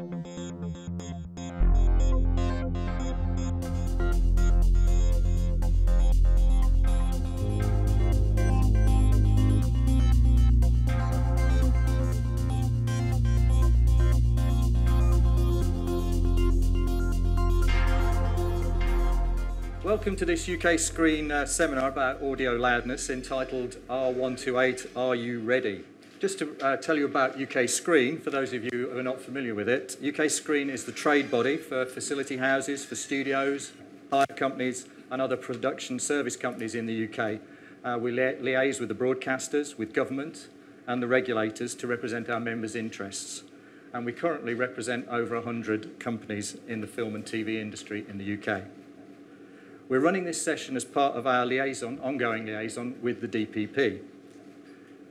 Welcome to this UK Screen seminar about audio loudness entitled R128, Are You Ready? Just to tell you about UK Screen, for those of you who are not familiar with it, UK Screen is the trade body for facility houses, for studios, hire companies and other production service companies in the UK. We liaise with the broadcasters, with government and the regulators to represent our members' interests. And we currently represent over 100 companies in the film and TV industry in the UK. We're running this session as part of our ongoing liaison with the DPP.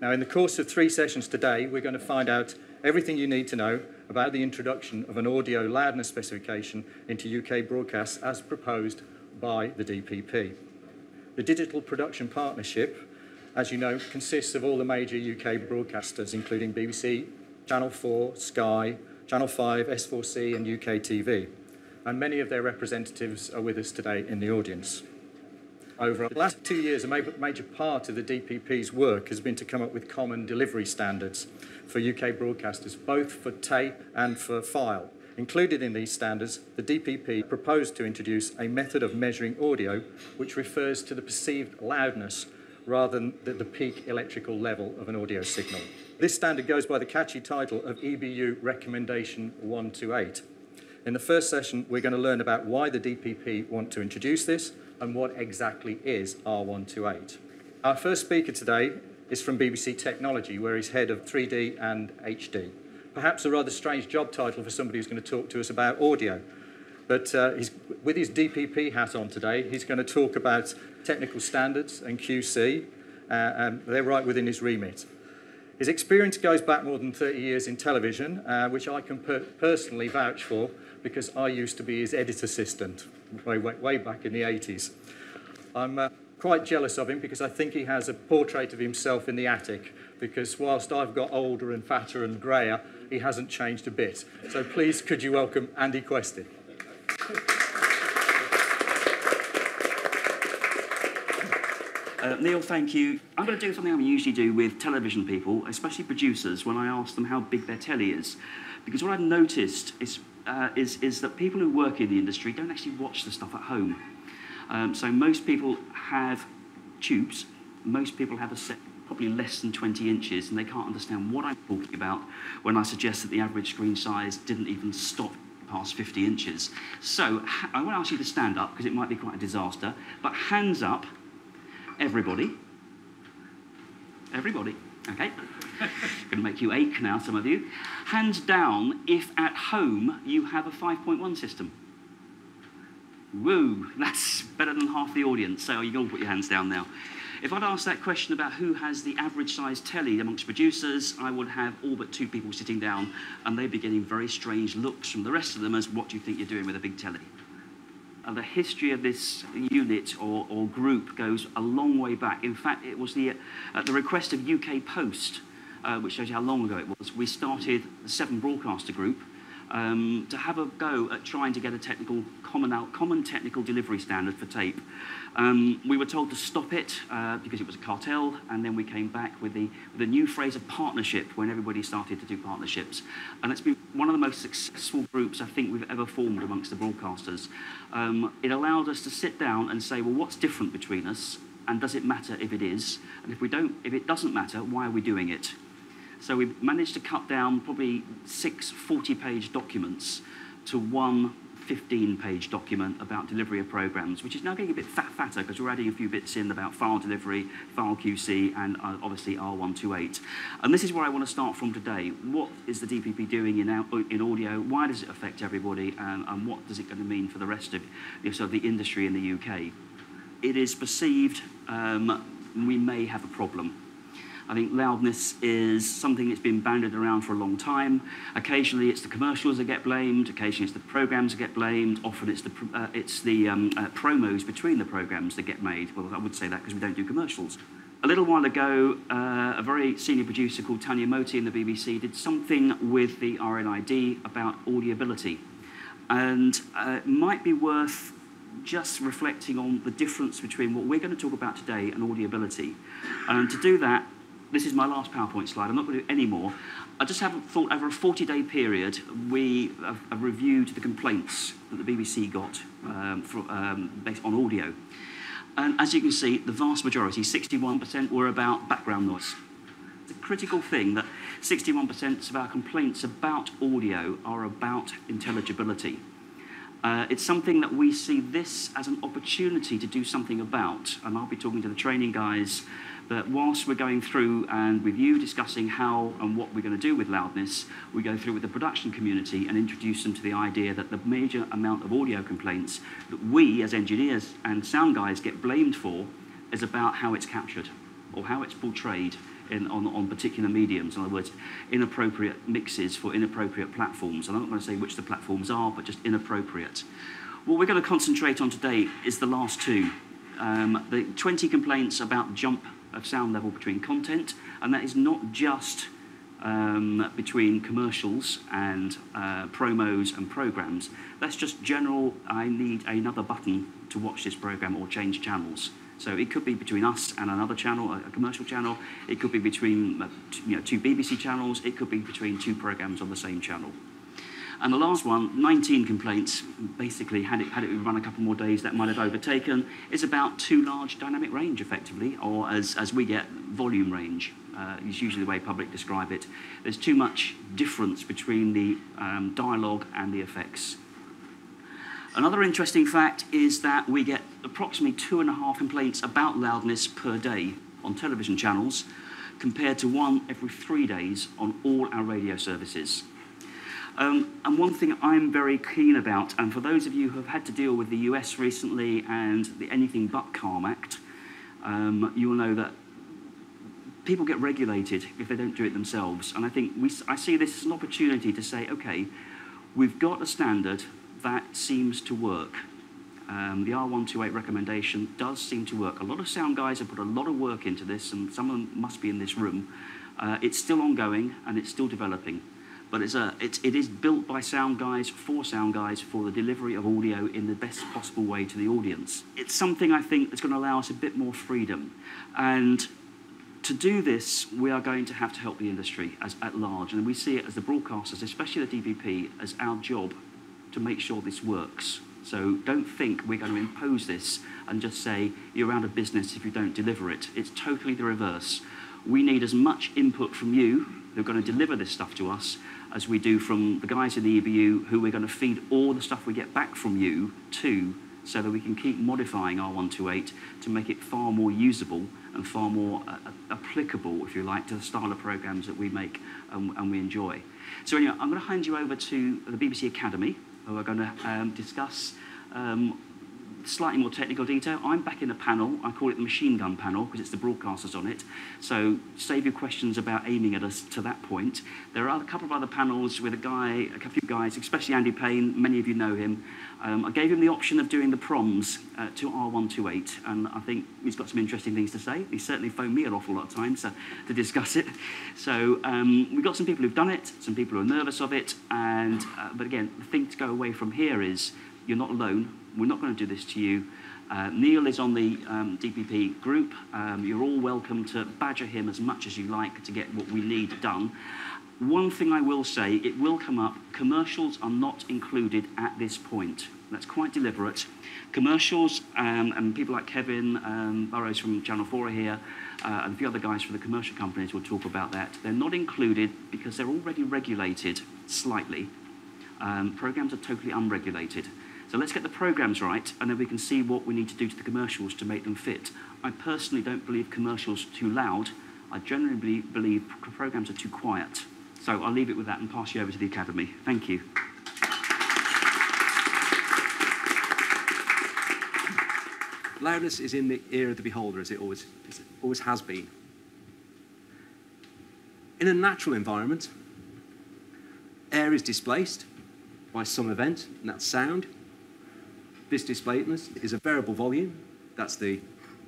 Now, in the course of 3 sessions today, we're going to find out everything you need to know about the introduction of an audio loudness specification into UK broadcasts as proposed by the DPP. The Digital Production Partnership, as you know, consists of all the major UK broadcasters, including BBC, Channel 4, Sky, Channel 5, S4C and UKTV. And many of their representatives are with us today in the audience. Over the last 2 years, a major part of the DPP's work has been to come up with common delivery standards for UK broadcasters, both for tape and for file. Included in these standards, the DPP proposed to introduce a method of measuring audio which refers to the perceived loudness rather than the peak electrical level of an audio signal. This standard goes by the catchy title of EBU Recommendation 128. In the first session, we're going to learn about why the DPP want to introduce this and what exactly is R128. Our first speaker today is from BBC Technology, where he's head of 3D and HD. Perhaps a rather strange job title for somebody who's going to talk to us about audio. But with his DPP hat on today, he's going to talk about technical standards and QC, and they're right within his remit. His experience goes back more than 30 years in television, which I can personally vouch for, because I used to be his edit assistant way back in the 80s. I'm quite jealous of him because I think he has a portrait of himself in the attic, because whilst I've got older and fatter and greyer, he hasn't changed a bit. So please, could you welcome Andy Questy. Neil, thank you. I'm going to do something I usually do with television people, especially producers, when I ask them how big their telly is. Because what I've noticed is that people who work in the industry don't actually watch the stuff at home. So most people have tubes, most people have a set probably less than 20 inches, and they can't understand what I'm talking about when I suggest that the average screen size didn't even stop past 50 inches. So I want to ask you to stand up, because it might be quite a disaster, but hands up, everybody. Everybody, okay? Going to make you ache now, some of you. Hands down if at home you have a 5.1 system. Woo, that's better than half the audience, so you can all put your hands down now. If I'd asked that question about who has the average size telly amongst producers, I would have all but 2 people sitting down, and they'd be getting very strange looks from the rest of them as, what do you think you're doing with a big telly? The history of this unit or group goes a long way back. In fact, it was at the request of UK Post, which shows you how long ago it was. We started the 7 broadcaster group to have a go at trying to get a common technical delivery standard for tape. We were told to stop it because it was a cartel, and then we came back with the new phrase of partnership when everybody started to do partnerships. And it's been one of the most successful groups I think we've ever formed amongst the broadcasters. It allowed us to sit down and say, well, what's different between us, and does it matter if it is? And if it doesn't matter, why are we doing it? So we've managed to cut down probably 6 40-page documents to 1 15-page document about delivery of programs, which is now getting a bit fatter because we're adding a few bits in about file delivery, file QC, and obviously R128. And this is where I want to start from today. What is the DPP doing in audio? Why does it affect everybody? And what does it going to mean for the rest of the industry in the UK? It is perceived we may have a problem. I think loudness is something that's been bandied around for a long time. Occasionally it's the commercials that get blamed, occasionally it's the programs that get blamed, often it's the promos between the programs that get made. Well, I would say that because we don't do commercials. A little while ago, a very senior producer called Tanya Moti in the BBC did something with the RNID about audibility. And it might be worth just reflecting on the difference between what we're going to talk about today and audibility. And to do that, this is my last PowerPoint slide. I'm not going to do any more. I just haven't thought over a 40-day period, we have reviewed the complaints that the BBC got based on audio. And as you can see, the vast majority, 61%, were about background noise. It's a critical thing that 61% of our complaints about audio are about intelligibility. It's something that we see this as an opportunity to do something about, and I'll be talking to the training guys that whilst we're going through and with you discussing how and what we're going to do with loudness, we go through with the production community and introduce them to the idea that the major amount of audio complaints that we as engineers and sound guys get blamed for is about how it's captured or how it's portrayed on particular mediums. In other words, inappropriate mixes for inappropriate platforms. And I'm not going to say which the platforms are, but just inappropriate. What we're going to concentrate on today is the last two. The 20 complaints about jump of sound level between content, and that is not just between commercials and promos and programs. That's just general, I need another button to watch this program or change channels. So it could be between us and another channel, a commercial channel. It could be between two BBC channels. It could be between two programs on the same channel. And the last one, 19 complaints, basically, had it run a couple more days, that might have overtaken, is about too large dynamic range, effectively, or as we get, volume range. Is usually the way public describe it. There's too much difference between the dialogue and the effects. Another interesting fact is that we get approximately 2.5 complaints about loudness per day on television channels, compared to 1 every 3 days on all our radio services. And one thing I'm very keen about, and for those of you who have had to deal with the US recently and the Anything But Calm Act, you will know that people get regulated if they don't do it themselves. And I think I see this as an opportunity to say, okay, we've got a standard that seems to work. The R128 recommendation does seem to work. A lot of sound guys have put a lot of work into this, and some of them must be in this room. It's still ongoing, and it's still developing. But it is built by sound guys for the delivery of audio in the best possible way to the audience. It's something I think that's going to allow us a bit more freedom. And to do this, we are going to have to help the industry at large. And we see it as the broadcasters, especially the DVP, as our job to make sure this works. So don't think we're going to impose this and just say you're out of business if you don't deliver it. It's totally the reverse. We need as much input from you who are going to deliver this stuff to us as we do from the guys in the EBU who we're going to feed all the stuff we get back from you to, so that we can keep modifying R128 to make it far more usable and far more applicable, if you like, to the style of programs that we make and we enjoy. So anyway, I'm going to hand you over to the BBC Academy, who are going to discuss slightly more technical detail. I'm back in a panel. I call it the machine gun panel because it's the broadcasters on it. So save your questions about aiming at us to that point. There are a couple of other panels with a few guys, especially Andy Payne. Many of you know him. I gave him the option of doing the proms to R128, and I think he's got some interesting things to say. He certainly phoned me an awful lot of times to discuss it. So we've got some people who've done it, some people who are nervous of it, and but again, the thing to go away from here is you're not alone. We're not going to do this to you. Neil is on the DPP group. You're all welcome to badger him as much as you like to get what we need done. One thing I will say, it will come up, commercials are not included at this point. That's quite deliberate. Commercials, and people like Kevin Burrows from Channel 4 are here, and a few other guys from the commercial companies will talk about that. They're not included because they're already regulated slightly. Programs are totally unregulated. So let's get the programs right, and then we can see what we need to do to the commercials to make them fit. I personally don't believe commercials are too loud. I generally believe programs are too quiet. So I'll leave it with that and pass you over to the Academy. Thank you. Loudness is in the ear of the beholder, as it always has been. In a natural environment, air is displaced by some event, and that's sound. This displacement is a variable volume. That's the,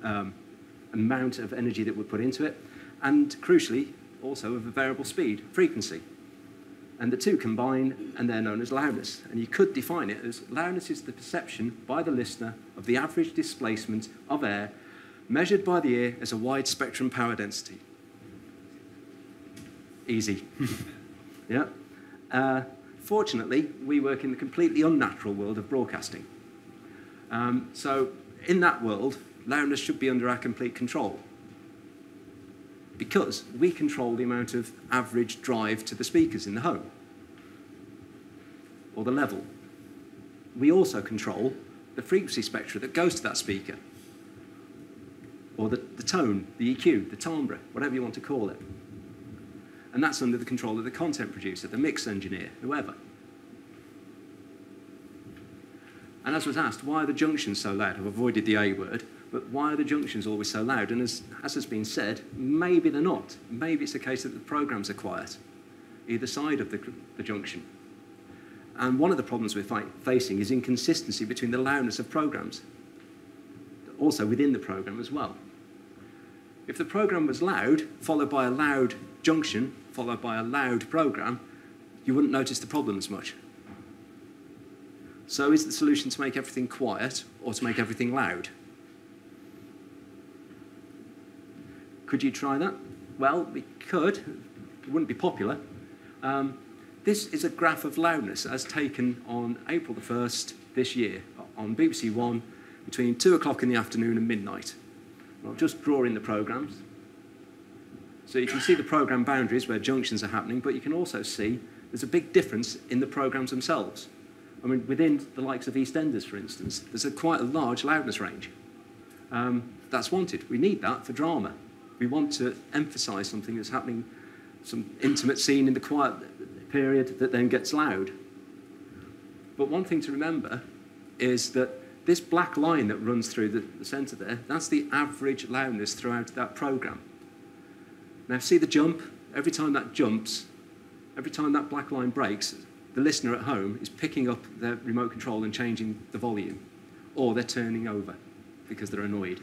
and amount of energy that we put into it, and crucially, also of a variable speed, frequency. And the two combine, and they're known as loudness. And you could define it as loudness is the perception by the listener of the average displacement of air measured by the ear as a wide spectrum power density. Easy. Yeah. Fortunately, we work in the completely unnatural world of broadcasting. So in that world, loudness should be under our complete control, because we control the amount of average drive to the speakers in the home, or the level. We also control the frequency spectra that goes to that speaker, or the tone, the EQ, the timbre, whatever you want to call it. And that's under the control of the content producer, the mix engineer, whoever. And as was asked, why are the junctions so loud? I've avoided the A word, but why are the junctions always so loud? And as has been said, maybe they're not. Maybe it's a case that the programs are quiet, either side of the junction. And one of the problems we're facing is inconsistency between the loudness of programs, also within the program as well. If the program was loud, followed by a loud junction, followed by a loud program, you wouldn't notice the problem as much. So is the solution to make everything quiet or to make everything loud? Could you try that? Well, we could. It wouldn't be popular. This is a graph of loudness as taken on April the 1st this year on BBC One between 2 o'clock in the afternoon and midnight. I'll just draw in the programs. So you can see the program boundaries where junctions are happening, but you can also see there's a big difference in the programs themselves. I mean, within the likes of EastEnders, for instance, there's quite a large loudness range. That's wanted. We need that for drama. We want to emphasise something that's happening, some intimate scene in the quiet period that then gets loud. But one thing to remember is that this black line that runs through the centre there, that's the average loudness throughout that programme. Now see the jump? Every time that jumps, every time that black line breaks, the listener at home is picking up their remote control and changing the volume, or they're turning over because they're annoyed.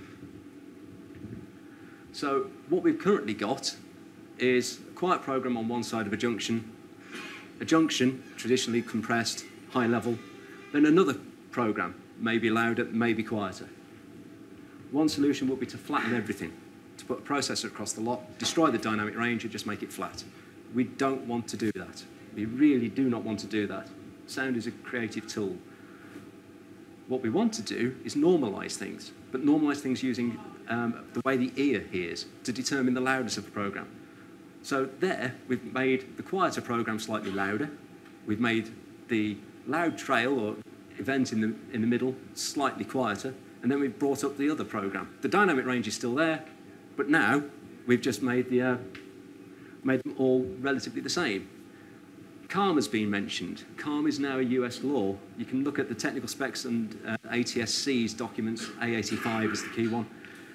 So what we've currently got is a quiet programme on one side of a junction, traditionally compressed, high level, then another programme, maybe louder, maybe quieter. One solution would be to flatten everything, to put a processor across the lot, destroy the dynamic range and just make it flat. We don't want to do that. We really do not want to do that. Sound is a creative tool. What we want to do is normalise things, but normalise things using the way the ear hears to determine the loudness of a programme. So there, we've made the quieter programme slightly louder. We've made the loud trail or event in the middle slightly quieter, and then we've brought up the other programme. The dynamic range is still there, but now we've just made made them all relatively the same. CALM has been mentioned. CALM is now a US law. You can look at the technical specs and ATSC's documents. A85 is the key one.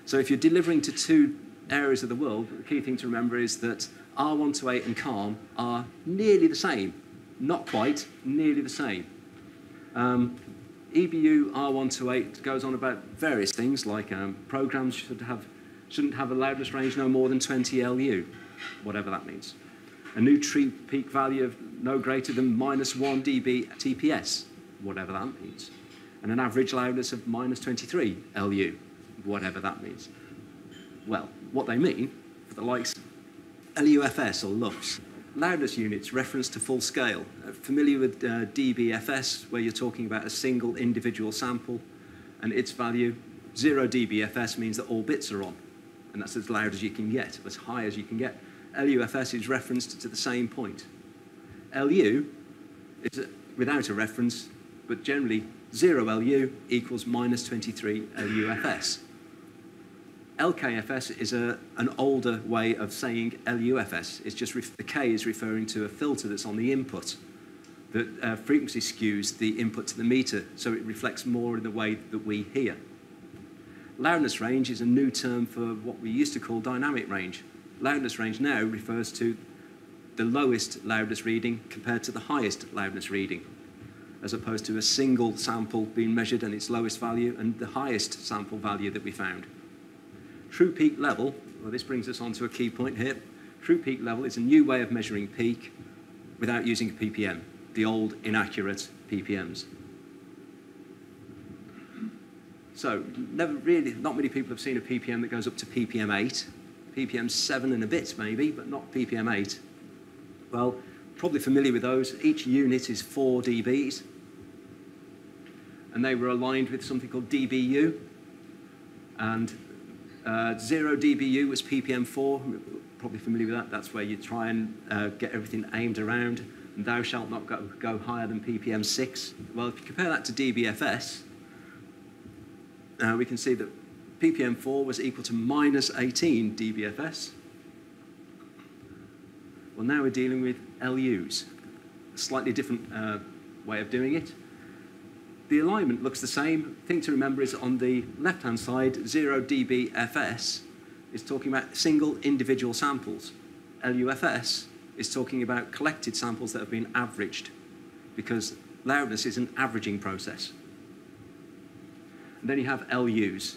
So if you're delivering to two areas of the world, the key thing to remember is that R128 and CALM are nearly the same. Not quite, nearly the same. EBU R128 goes on about various things, like programs shouldn't have a loudness range no more than 20 LU, whatever that means. A new tree peak value of no greater than -1 dB TPS, whatever that means. And an average loudness of -23 LU, whatever that means. Well, what they mean, for the likes of LUFS or LUFS, loudness units reference to full scale. Familiar with dBFS, where you're talking about a single individual sample and its value? 0 dBFS means that all bits are on, and that's as loud as you can get, as high as you can get. LUFS is referenced to the same point. LU is without a reference, but generally 0 LU equals -23 LUFS. LKFS is an older way of saying LUFS. It's just the K is referring to a filter that's on the input that frequency skews the input to the meter, so it reflects more in the way that we hear. Loudness range is a new term for what we used to call dynamic range. Loudness range now refers to the lowest loudness reading compared to the highest loudness reading, as opposed to a single sample being measured and its lowest value and the highest sample value that we found. True peak level, well, this brings us on to a key point here. True peak level is a new way of measuring peak without using a ppm, the old inaccurate ppms. So not many people have seen a ppm that goes up to ppm 8, ppm 7 and a bit maybe, but not ppm 8. Well, probably familiar with those. Each unit is 4 dBs, and they were aligned with something called dBu, and 0 dBu was ppm 4, probably familiar with that. That's where you try and get everything aimed around, and thou shalt not go higher than ppm 6. Well, if you compare that to dBFS, we can see that ppm 4 was equal to minus 18 dBFS. Well, now we're dealing with LUs, a slightly different way of doing it. The alignment looks the same. Thing to remember is on the left-hand side, 0 dBFS is talking about single individual samples. LUFS is talking about collected samples that have been averaged, because loudness is an averaging process. And then you have LUs.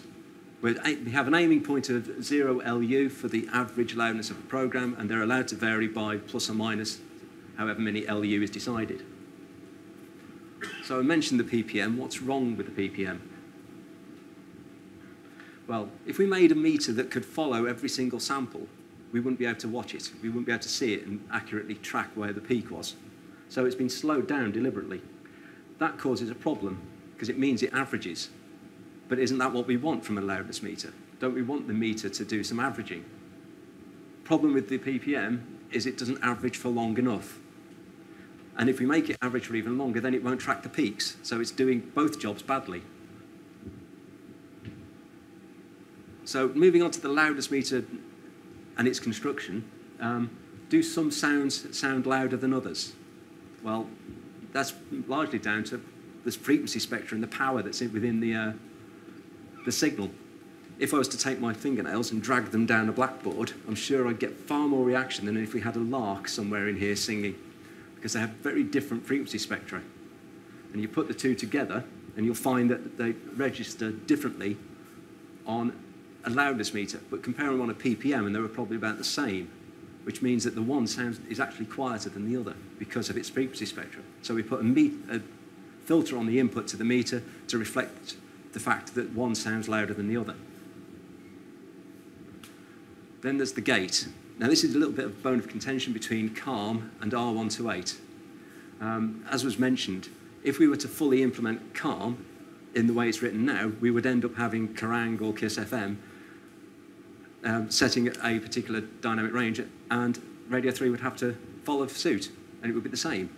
We have an aiming point of 0 LU for the average loudness of a program, and they're allowed to vary by plus or minus however many LU is decided. So I mentioned the ppm. What's wrong with the ppm? Well, if we made a meter that could follow every single sample, we wouldn't be able to watch it. We wouldn't be able to see it and accurately track where the peak was. So it's been slowed down deliberately. That causes a problem, because it means it averages. But isn't that what we want from a loudness meter? Don't we want the meter to do some averaging? Problem with the ppm is it doesn't average for long enough. And if we make it average for even longer, then it won't track the peaks. So it's doing both jobs badly. So moving on to the loudness meter and its construction, do some sounds sound louder than others? Well, that's largely down to this frequency spectrum and the power that's within the signal. If I was to take my fingernails and drag them down a blackboard, I'm sure I'd get far more reaction than if we had a lark somewhere in here singing, because they have very different frequency spectra. And you put the two together, and you'll find that they register differently on a loudness meter, but compare them on a ppm, and they were probably about the same, which means that the one is actually quieter than the other because of its frequency spectrum. So we put a filter on the input to the meter to reflect the fact that one sounds louder than the other. Then there's the gate. Now this is a little bit of bone of contention between CALM and R128. As was mentioned, if we were to fully implement CALM in the way it's written now, we would end up having Kerrang or Kiss FM setting a particular dynamic range, and Radio 3 would have to follow suit, and it would be the same,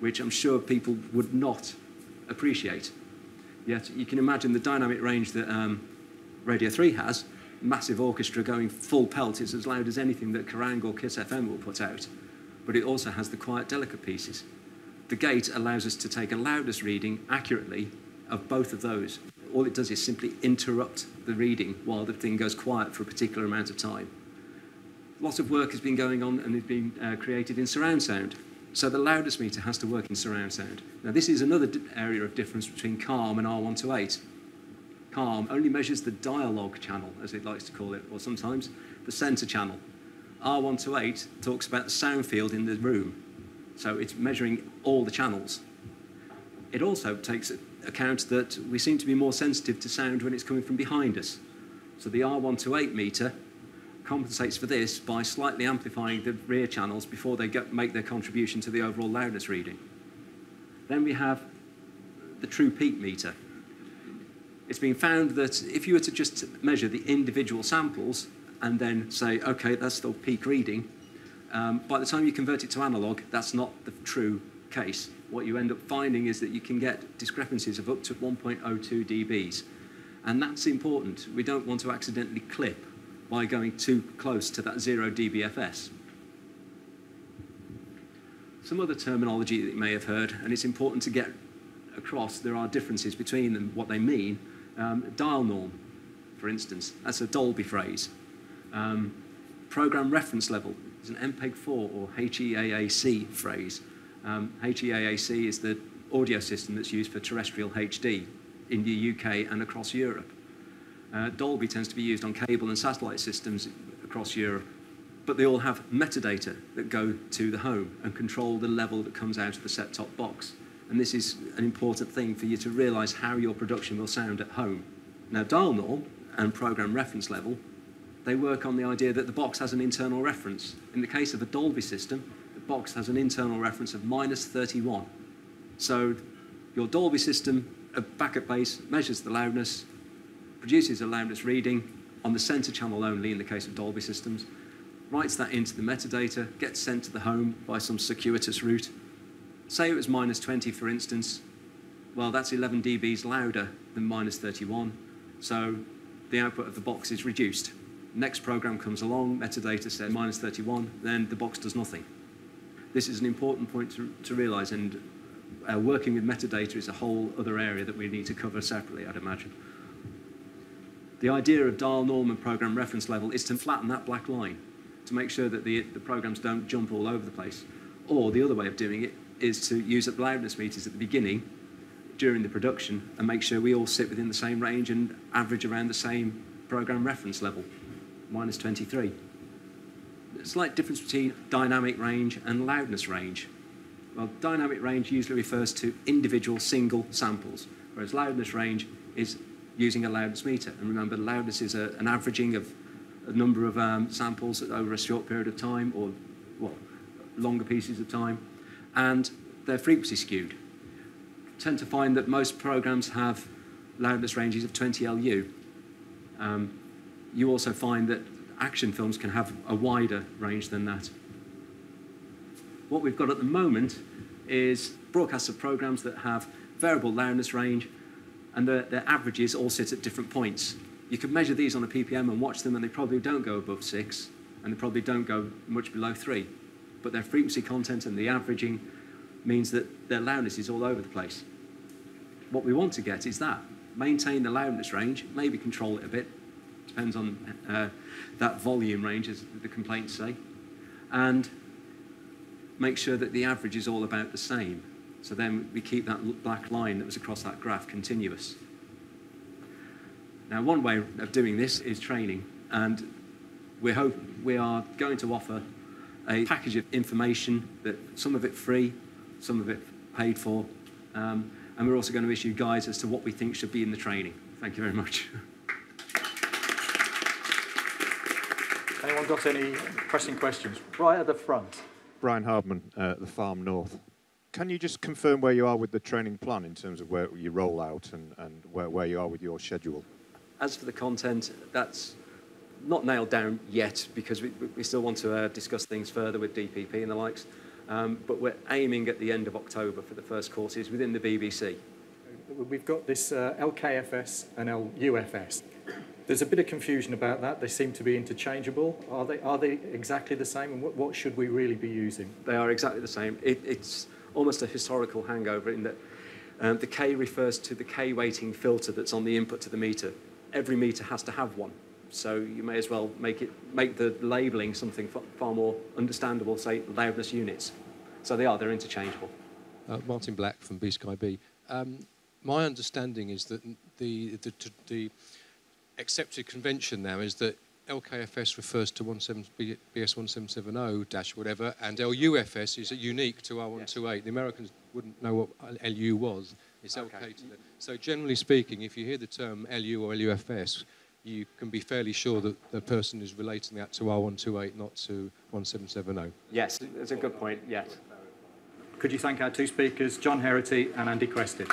which I'm sure people would not appreciate. Yet you can imagine the dynamic range that Radio 3 has, massive orchestra going full pelt, is as loud as anything that Kerrang or Kiss FM will put out, but it also has the quiet, delicate pieces. The gate allows us to take a loudness reading accurately of both of those. All it does is simply interrupt the reading while the thing goes quiet for a particular amount of time. Lots of work has been going on and has been created in surround sound. So the loudness meter has to work in surround sound. Now this is another area of difference between CALM and R128. CALM only measures the dialogue channel, as it likes to call it, or sometimes the center channel. R128 talks about the sound field in the room. So it's measuring all the channels. It also takes account that we seem to be more sensitive to sound when it's coming from behind us. So the R128 meter compensates for this by slightly amplifying the rear channels before they make their contribution to the overall loudness reading. Then we have the true peak meter. It's been found that if you were to just measure the individual samples and then say, okay, that's still peak reading, by the time you convert it to analog, that's not the true case. What you end up finding is that you can get discrepancies of up to 1.02 dBs. And that's important. We don't want to accidentally clip by going too close to that 0 dBFS. Some other terminology that you may have heard, and it's important to get across, there are differences between them, what they mean. Dial norm, for instance, that's a Dolby phrase. Program reference level is an MPEG-4 or HEAAC phrase. HEAAC is the audio system that's used for terrestrial HD in the UK and across Europe. Dolby tends to be used on cable and satellite systems across Europe, but they all have metadata that go to the home and control the level that comes out of the set-top box. And this is an important thing for you to realise how your production will sound at home. Now, dial norm and program reference level, they work on the idea that the box has an internal reference. In the case of a Dolby system, the box has an internal reference of -31. So your Dolby system back at base measures the loudness, produces a loudness reading on the centre channel only in the case of Dolby systems, writes that into the metadata, gets sent to the home by some circuitous route. Say it was -20, for instance. Well, that's 11 dBs louder than -31, so the output of the box is reduced. Next program comes along, metadata says -31, then the box does nothing. This is an important point to realise, and working with metadata is a whole other area that we need to cover separately, I'd imagine. The idea of dial norm and program reference level is to flatten that black line, to make sure that the programs don't jump all over the place. Or the other way of doing it is to use the loudness meters at the beginning, during the production, and make sure we all sit within the same range and average around the same program reference level, -23. A slight difference between dynamic range and loudness range. Well, dynamic range usually refers to individual single samples, whereas loudness range is using a loudness meter. And remember, loudness is an averaging of a number of samples over a short period of time, or well, longer pieces of time, and they're frequency skewed. Tend to find that most programs have loudness ranges of 20 LU. You also find that action films can have a wider range than that. What we've got at the moment is broadcasts of programs that have variable loudness range, and their averages all sit at different points. You can measure these on a PPM and watch them, and they probably don't go above 6, and they probably don't go much below 3. But their frequency content and the averaging means that their loudness is all over the place. What we want to get is that. Maintain the loudness range, maybe control it a bit, depends on that volume range, as the complaints say, and make sure that the average is all about the same. So then we keep that black line that was across that graph continuous. Now, one way of doing this is training, and we are going to offer a package of information, that some of it free, some of it paid for, and we're also going to issue guides as to what we think should be in the training. Thank you very much. Anyone got any pressing questions? Right at the front. Brian Hardman, the Farm North. Can you just confirm where you are with the training plan in terms of where you roll out and where you are with your schedule? As for the content, that's not nailed down yet, because we still want to discuss things further with DPP and the likes. But we're aiming at the end of October for the first courses within the BBC. We've got this LKFS and LUFS. There's a bit of confusion about that. They seem to be interchangeable. Are they exactly the same, and what should we really be using? They are exactly the same. It's almost a historical hangover in that the K refers to the K weighting filter that's on the input to the meter. Every meter has to have one. So you may as well make the labelling something far more understandable, say loudness units. So they're interchangeable. Martin Black from BskyB. My understanding is that the accepted convention now is that LKFS refers to BS1770- whatever, and LUFS is unique to R128. Yes. The Americans wouldn't know what LU was. It's okay to them. So generally speaking, if you hear the term LU or LUFS, you can be fairly sure that the person is relating that to R128, not to 1770. Yes, it's a good point, yes. Could you thank our two speakers, John Heraty and Andy Crested?